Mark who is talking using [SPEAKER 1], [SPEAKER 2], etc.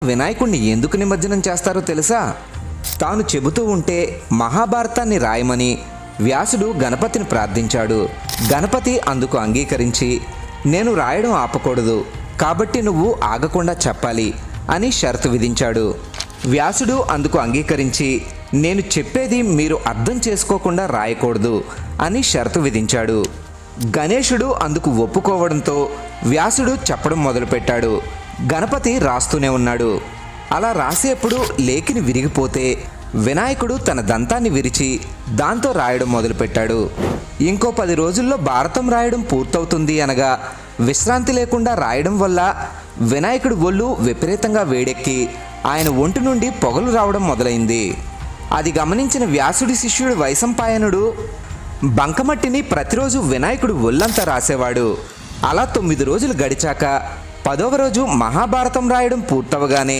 [SPEAKER 1] వినాయకుడిని ఎందుకు నిమజ్జనం చేస్తారో తెలుసా? తాను చెబుతూ ఉంటే మహాభారతాన్ని రాయమని వ్యాసుడు గణపతిని ప్రార్థించాడు. గణపతి అందుకు అంగీకరించి, నేను రాయడం ఆపకూడదు కాబట్టి నువ్వు ఆగకుండా చెప్పాలి అని షరతు విధించాడు. వ్యాసుడు అందుకు అంగీకరించి, నేను చెప్పేది మీరు అర్థం చేసుకోకుండా రాయకూడదు అని షరతు విధించాడు. గణేశుడు అందుకు ఒప్పుకోవడంతో వ్యాసుడు చెప్పడం మొదలుపెట్టాడు. గణపతి రాస్తూనే ఉన్నాడు. అలా రాసేప్పుడు లేఖిని విరిగిపోతే వినాయకుడు తన దంతాన్ని విరిచి దాంతో రాయడం మొదలుపెట్టాడు. ఇంకో 10 రోజుల్లో భారతం రాయడం పూర్తవుతుంది అనగా విశ్రాంతి లేకుండా రాయడం వల్ల వినాయకుడి ఒళ్ళు విపరీతంగా వేడెక్కి ఆయన ఒంటి నుండి పొగలు రావడం మొదలైంది. అది గమనించిన వ్యాసుడి శిష్యుడు వైశంపాయనుడు బంకమట్టిని ప్రతిరోజు వినాయకుడు ఒళ్ళంతా రాసేవాడు. అలా 9 రోజులు గడిచాక 10వ రోజు మహాభారతం రాయడం పూర్తవగానే